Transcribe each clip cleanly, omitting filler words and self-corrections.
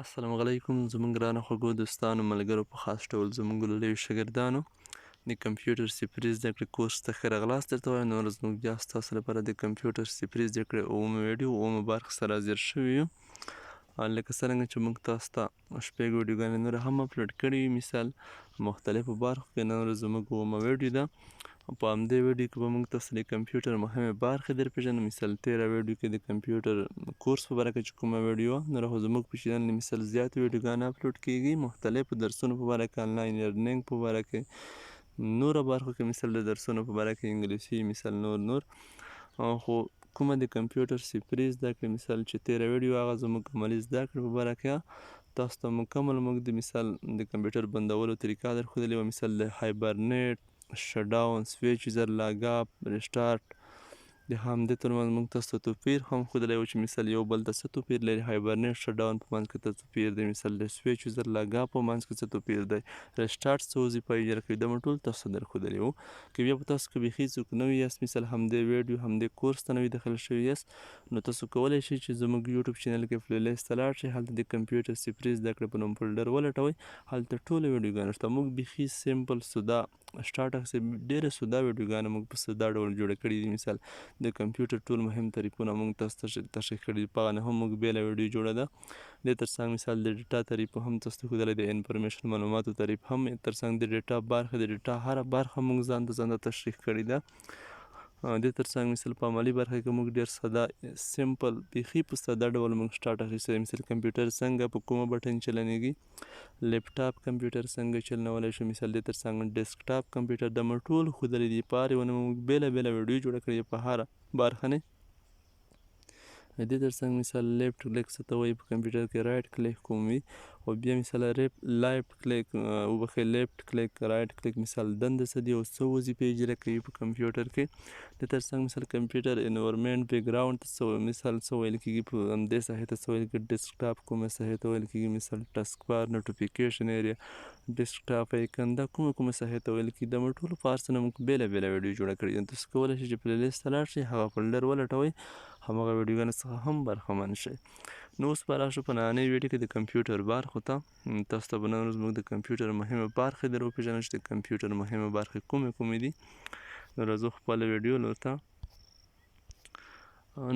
السلام علیکم زموږ ګرانو خوږو دوستانو ملګرو په خاص ډول زموږ لویو شاګردانو د کمپیوټر صفري زده کړې کورس ته ښه راغلاست درته وایم. نن ورځ موږ بیا ستاسو لپاره د کمپیوټر صفري زده کړې اوومه ویډیو اوومه برخه سره حاضر شوي یو. لکه څرنګه چې موږ تاسو ته شپږ ویډیوګانې نورې هم اپلوډ کړي وي، مثال مختلفو برخو کې. نن ورځ زموږ اوومه ویډیو ده. په همدې ویډیو کې به موږ تاسو د کمپیوټر مهمې برخې در پېژنو. مثال تېره ویډیو کې د کمپیوټر کورس په باره کې چې کومه ویډیو وه، نور خو زموږ په چینل مثال زیاتې ویډیوګانې اپلوډ کېږي مختلفو درسونو په باره کې، انلاین لرنینګ په باره کې، نورو برخو کې مثال د درسونو په باره کې انګلیسي مثال نور خو کومه د کمپیوټر صفري زده کړې مثال چې تېره ویډیو هغه زموږ عملي زده کړې په باره کې تاسو ته مکمل موږ د مثال د کمپیوټر بندولو طریقه در ښودلې وه. مثال د هایبرنیټ، شټ ډاون، سویچ یوزر لاګ اپ، ریسټارټ. د همدې ترمنځ موږ تاسو ته توپیر هم ښودلی و چې مثال یو بل ته څه توپیر لري. هایبرنیټ شټ ډاون په منځ کې څه توپیر دی، مثال د سویچ یوزر لاګ اپ په منځ کې څه توپیر دی، ریسټارټ څه وظیفه اجرا کوي. دا مو ټول تاسو ته در ښودلي وو. که بیا په تاسو کې بیخي څوک نوي یاست، مثال همدې ویډیو همدې کورس ته نوي داخل شوي یاست، نو تاسو کولی شئ چې زموږ یوټیوب چینل کې پلی لیست ته لاړ شئ، هلته د کمپیوټر صفري زده کړې په نوم فولډر ولټوئ. هلته ټولې ویډیوګانې شته. موږ بیخي سمپل سودا سټارټ اخیستې ډېرې سودا ویډیوګانې موږ په سودا ډول جوړې کړي دي. مثال د کمپیوټر ټول مهم تعریفونه موږ تاسو ته تشریح کړي دي، په هغه نه هم موږ بېله ویډیو جوړه ده. دې تر څنګ مثال د ډیټا تعریف هم تاسو ته ښودلی، د انفرمیشن معلوماتو تعریف هم تر څنګ د ډیټا برخه د ډیټا هره برخه موږ ځان ته تشریح کړې ده. دې تر څنګ مثال په عملي برخه کې موږ ډېر ساده سمپل بیخي په ساده ډول موږ سټارټ اخیستی دی. مثال کمپیوټر څنګه په کومه بټن چلنیږي، لیپټاپ کمپیوټر څنګه چلنولی شو، مثال دې تر څنګ ډیسکټاپ کمپیوټر، دا مو ټول ښودلی دي. په هر یوه نه موږ بېله بېله ویډیو جوړه کړې په هره برخه نه. دې تر څنګ مثال لیفټ کلیک څه ته وایي په کمپیوټر کې، رایټ کلیک کوم وي، او بیا مثال لیفټ کلیک لیفټ کلیک رایټ کلیک مثال دنده څه دي او څه وظیفې اجرا کوي په کمپیوټر کې. دې تر څنګ مثال کمپیوټر انوایرمنټ بیکګراوند ته مثال څه ویل کېږي، په همدې ساحې ته څه ویل کېږي، ډیسکټاپ کومه ساحې ته ویل کېږي، مثال ټاسک بار، نوټیفیکیشن ایریا، ډیسکټاپ ایکن، دا کومه ساحې ته ویل کېږي. دا مو ټولو په هر څه نه موږ بېله بېله ویډیو جوړه کړې ده. تاسو کولی شئ چې پلی لیست ته لاړ شئ، هغه فولډر ولټوئ، همغه ویډیوګانو څخه هم برخمن شئ. نو اوس به راشو په نننۍ ویډیو کې د کمپیوټر برخو ته. تاسو ته به نن ورځ موږ د کمپیوټر مهمې برخې در وپېژنو چې د کمپیوټر مهمې برخې کومې دي. نو راځو خپله ویډیو لور ته.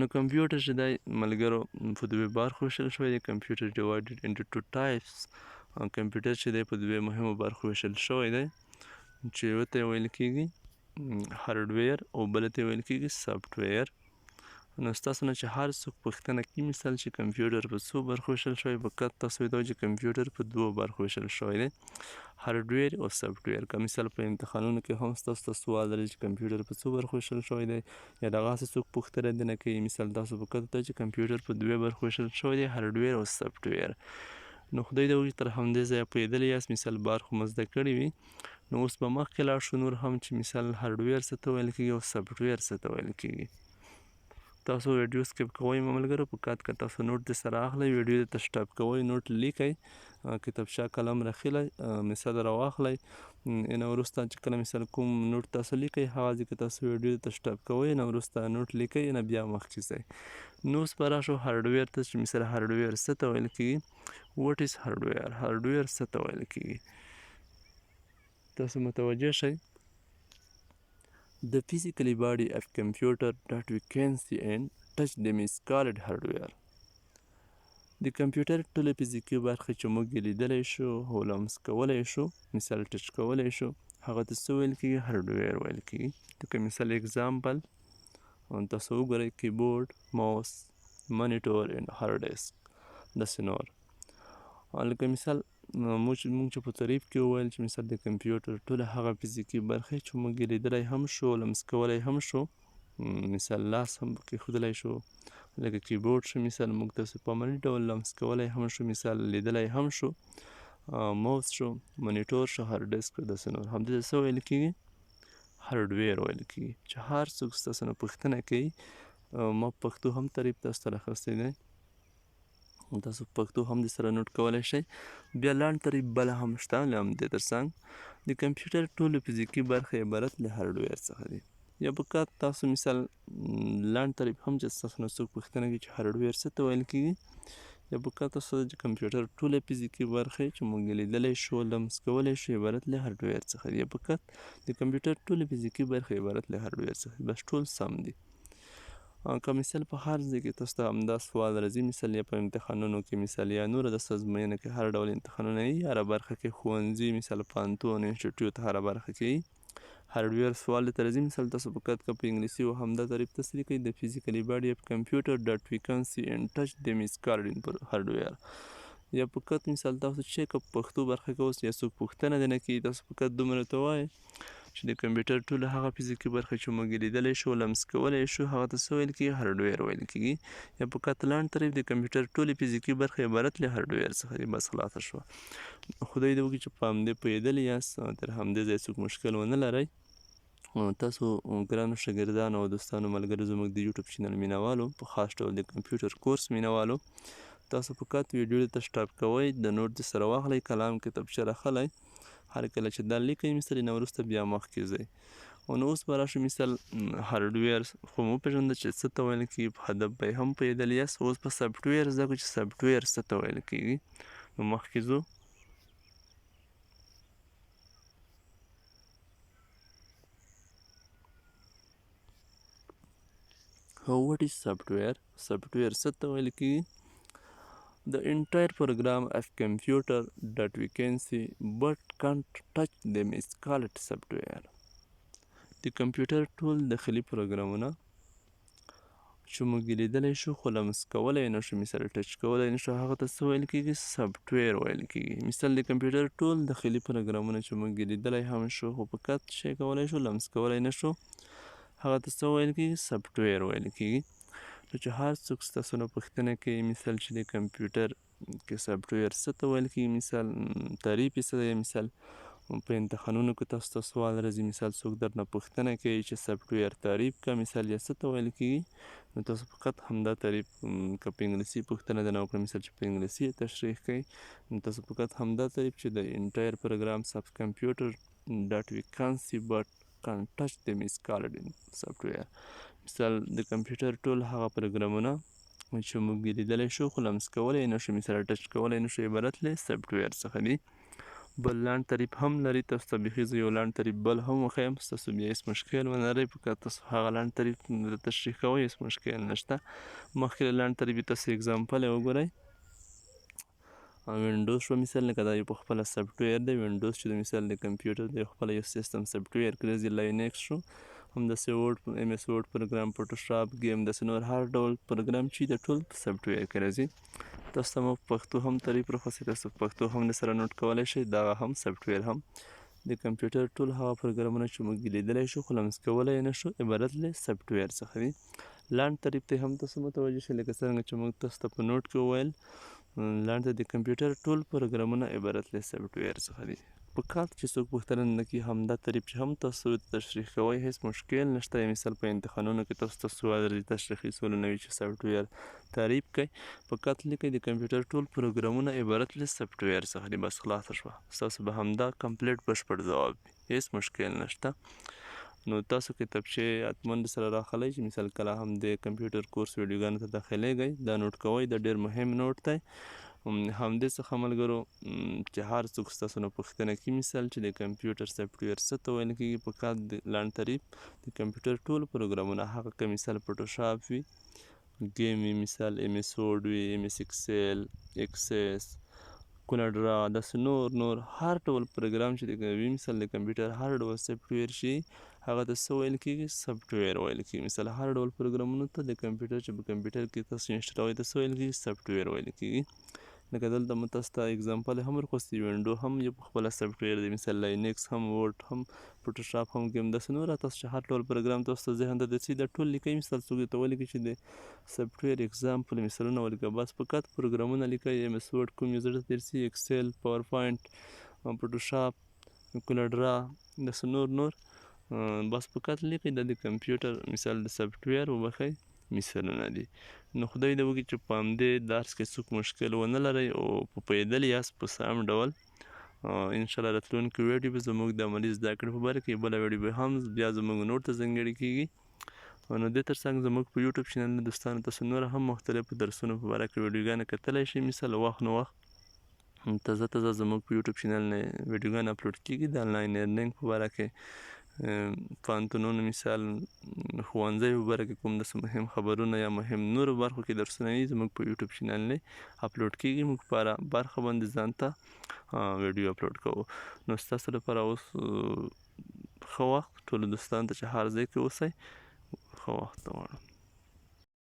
نو کمپیوټر چې دی ملګرو په دوې برخو ویشل شوی دی. کمپیوټر ډیوایډډ انټو ټو ټایپس. کمپیوټر چې دی په دوې مهمو برخو ویشل شوی دی، چې یوه ته یې ویل کېږي هارډویر او بله ته یې ویل کېږي سافټویر. نو ستاسو نه چې هر څوک پوښتنه کوي مثال چې کمپیوټر په څو برخو ویشل شوی، په قط تاسو ورته ووایئ چې کمپیوټر په دوو برخو ویشل شوی دی، هارډویر او سافټویر. که مثال په امتحانونو کې هم ستاسو ته سوال راځي چې کمپیوټر په څو برخو ویشل شوی دی، یا دغسې څوک پوښتنه دې نه کوي، مثال تاسو په قط ورته وایئ چې کمپیوټر په دوې برخو ویشل شوی دی، هارډویر او سافټویر. نو خدای دې وکړي تر همدې ځایه پوهېدلي یاست، مثال برخو مو زده کړي وي. نو اوس به مخکې لاړ شو نور هم چې مثال هارډویر څه ته ویل کېږي او سافټویر څه ته ویل کېږي. تاسو ویډیو سکیپ کوئ ملګرو، په کات که تاسو نوټ دې سره اخلئ، ویډیو ته سټاپ کوئ، نوټ لیکئ، کتابچه قلم راخیلئ، مثال راواخلئ. نه وروسته چې کله مثال کوم نوټ تاسو لیکئ، هغه ځای کې تاسو ویډیو ته سټاپ کوئ، نه وروسته نوټ لیکئ، نه بیا مخکې ځئ. نو اوس به راشو هارډویر ته چې مثال هارډویر څه ته ویل کېږي. واټ از هارډویر، هارډویر څه ته ویل کېږي، تاسو متوجه شئ. The physical body of computer that we can see and touch them is called hardware. د کمپیوټر ټولې فزیکي برخې چې موږ یې لیدلی شو او لمس کولی شو، مثال ټچ کولی شو، هغه ته څه ویل کېږي، هارډویر ویل کېږي. لکه مثال اګزامپل تاسو وګورئ، کیبورډ، ماوس، مانیټور اینډ هارډ ډیسک، داسې نور. لکه مثال موږ چې په تعریف کې وویل چې مثال د کمپیوټر ټوله هغه فزیکي برخې چې موږ یې لیدلی هم شو، لمس کولی هم شو، مثال لاس هم پکې ښودلی شو، لکه کیبورډ شو، مثال موږ تاسو په عملي ډول لمس کولی هم شو، مثال لیدلی هم شو، ماوس شو، مانیټور شو، هارډ ډیسک شو، داسې نور. همدې ته څه ویل کېږي، هارډویر ویل کېږي. چې هر څوک ستاسو نه پوښتنه کوي، ما پښتو هم تعریف تاسو ته راخیستی دی، تاسو پښتو هم د سره نوټ کولی شئ. بیا لاند تعریف بله هم شته له همدې تر څنګ. د کمپیوټر ټولې فزیکي برخې عبارت له هارډویر څخه دي. یا په کار تاسو مثال لاند تعریف هم چې ستاسو نه څوک پوښتنه کوي چې هارډویر څه ته ویل کېږي، یا په کار تاسو د کمپیوټر ټوله فزیکي برخې چې موږ یې لیدلی شو لمس کولی شو عبارت له هارډویر څخه دي. یا په کار د کمپیوټر ټولې فزیکي برخې عبارت له هارډویر څخه دي. بس ټول سم دي. که مثال په هر ځای کې تاسو ته همدا سوال راځي، مثال یا په امتحانونو کې، مثال یا نوره داسې ازموینه کې هر ډول امتحانونه وي، هره برخه کې ښوونځي، مثال پوهنتون، انسټیټیوټ، هره برخه کې هارډویر سوال درته راځي. مثال تاسو فقط که په انګلیسي او همدا تعریف تاسو لیکئ د فزیکلی باډي اف کمپیوټر ډاټ وی کان سی اینډ ټچ دیم از کالډ ان هارډویر. یا فقط مثال تاسو چې که په پښتو برخه کې اوس یا څوک پوښتنه دې نه کوي، تاسو فقط دومره ته ووایئ چې د کمپیوټر ټوله هغه فزیکي برخه چې موږ یې لیدلی شو، لمس کولی شو، هغه ته څه ویل کېږي؟ هارډویر ویل کېږي. یا په کاتلان طریف د کمپیوټر ټولې فزیکي برخې عبارت له هارډویر څخه دي. بس خلاصه شوه. خدای دې وکړي چې په همدې پوهېدلي یاست، تر همدې ځایه څوک مشکل ونه لرئ. تاسو ګرانو شاګردانو او دوستانو ملګرو، زموږ د یوټیوب چینل مینوالو، په خاص ډول د کمپیوټر کورس مینوالو، تاسو فقط ویډیو ته سټاپ کوئ، د نوټ د سره واخلئ، قلم کتابچه راخلئ، هر کله چې دا لیکئ مثال نه وروسته بیا مخکې ځئ. نو اوس به راشو مثال هارډویر خو مو وپېژنده چې څه ته ویل کېږي، په هدف به یې هم پوهېدلي یاست. اوس په سافټویر زده کړو چې سافټویر څه ته ویل کېږي. نو مخکې ځو. What is software? Software څه ته ویل کېږي؟ The entire program of computer that we can see but can't touch them is called software. د کمپیوټر ټول داخلي پروګرامونه چې موږ یې لیدلی شو خو لمس کولی نه شو، مثال ټچ کولی نه شو، هغه ته څه ویل کېږي؟ سافټویر ویل کېږي. مثال د کمپیوټر ټول داخلي پروګرامونه چې موږ یې لیدلی هم شو خو په کت شی کولی شو، لمس کولی نه شو، هغه ته څه ویل کېږي؟ سافټویر ویل کېږي. نو چې هر څوک ستاسو نه پوښتنه کوي مثال چې د کمپیوټر کې سافټویر څه ته ویل کېږي، مثال تعریف یې څه دی، مثال په امتحانونو کې تاسو ته سوال راځي، مثال څوک درنه پوښتنه کوي چې سافټویر تعریف کړه، مثال یا څه ته ویل کېږي، نو تاسو فقط همدا تعریف که په انګلیسي پوښتنه درنه وکړه، مثال چې په انګلیسي یې تشریح کوي، نو تاسو فقط همدا تعریف چې د انټایر پروګرامس اف کمپیوټر ډاټ وی کان سی بټ کان ټچ دیم از کالډ ان سافټویر. مثال د کمپیوټر ټول هغه پروګرامونه چې موږ یې لیدلی شو خو لمس کولی نه شو، مثال ټچ کولی نه شو، عبارت له سافټویر څخه دي. بل لاند تعریف هم لري، تاسو ته بیخي زه یو لاند تعریف بل هم وښیم، ستاسو بیا هېڅ مشکل ونه لرئ، په کار تاسو هغه لاند تعریف تشریح کوئ هېڅ مشکل نشته. مخکې له لاند تعریف تاسو اګزامپل یې وګورئ. وینډوز شو مثال، لکه دا یو په خپله سافټویر دی. وینډوز چې د مثال د کمپیوټر د خپله یو سیسټم سافټویر کړی، لاینکس شو، همداسې وورډ، ایم ایس وورډ پروګرام، فوټوشاپ، گیم، داسې نور هر ډول پروګرام چې د ټول په سافټویر کې راځي. تاسو ته مو په پښتو هم تعریف راخواستې، تاسو په پښتو هم د سره نوټ کولی شئ. دغه هم سافټویر هم د کمپیوټر ټول هغه پروګرامونه چې موږ یې لیدلی شو خو لمس کولی یې نه شو، عبارت له سافټویر څخه دي. لاند تعریف ته هم تاسو متوجه شئ، لکه څرنګه چې موږ تاسو ته په نوټ کې وویل، لاند ته د کمپیوټر ټول پروګرامونه عبارت له سافټویر څخه دي. په کار چې څوک پوښتنه نه کوي، همدا تعریف چې هم تاسو تشریح کوئ هېڅ مشکل نشته. مثال په امتحانونو کې تاسو ته سوال راځي، تشریحي سوالونه وي چې سافټویر تعریف کوئ، په کات لیکئ د کمپیوټر ټول پروګرامونه عبارت له سافټویر څخه دي. بس خلاصه شوه، ستاسو به همدا کمپلیټ بشپړ ځواب وي، هېڅ مشکل نشته. نو تاسو کتابچې حتما سره راخلئ چې مثال کله هم د کمپیوټر کورس ویډیوګانو ته داخلیږئ، دا نوټ کوئ، دا ډېر مهم نوټ دی. همدې څخه ملګرو چې هر څوک ستاسو نه پوښتنه کوي مثال چې د کمپیوټر سافټویر څه ته ویل کېږي، په کار د لاند تعریف د کمپیوټر ټول پروګرامونه، هغه که مثال فوټوشاپ وي، گیم وي، مثال ایم ایس وورډ وي، ایم ایس ایکسل، ایکسس، کونډرا، داسې نور هر ډول پروګرام چې د وي، مثال د کمپیوټر هر ډول سافټویر شي هغه ته څه ویل کېږي؟ سافټویر ویل کېږي. مثال هر ډول پروګرامونو ته د کمپیوټر چې په کمپیوټر کې تاسو انسټالوئ ته څه ویل کېږي؟ سافټویر ویل کېږي. لکه دلته مو تاسو ته اګزامپل هم ورکوستي، وینډو هم یو په خپله سافټویر دی، مثال لاینکس هم، وورډ هم، فوټوشاپ هم، گیم، داسې نور تاسو چې هر ډول پروګرام تاسو ته ذهن ته درسي دا ټول لیکئ. مثال څوک درته ولیکي چې د سافټویر اګزامپل مثالونه ولیکه، بس فقط پروګرامونه لیکئ، ایم ایس وورډ کوم یو زړه ته درسي، ایکسل، پاور پوینټ، فوټوشاپ، کولډرا، داسې نور بس فقط لیکئ. دا د کمپیوټر مثال د سافټویر وبښئ مثالونه دي. نو خدای دې وکړي چې په همدې درس کې څوک مشکل ونه لرئ او په پوهېدلي یاست په سم ډول. انشاءالله راتلونکي ویډیو به زموږ د عملي زده کړې په باره کې، بله ویډیو به هم بیا زموږ نور ته ځانګړې کېږي. نو دې ترڅنګ زموږ په یوټیوب چینل دوستانو تاسو نور هم مختلفو درسونو په باره کې ویډیوګانې کتلی شئ. مثال وخت نو وخت تازه زموږ په یوټیوب چینل نه ویډیوګانې اپلوډ کیږي د آنلاین ارنینګ په باره کې، پوهنتونونو مثال ښوونځیو په باره کې کوم داسې مهم خبرونه یا مهم نورو برخو کې درسونه وي زموږ په یوټیوب چینل نه اپلوډ کیږي. موږ په هره برخه باندې ځان ته ویډیو اپلوډ کوو. نو ستاسو لپاره اوس ښه وخت ټولو دوستانو ته چې هر ځای کې اوسئ، ښه وخت غواړم.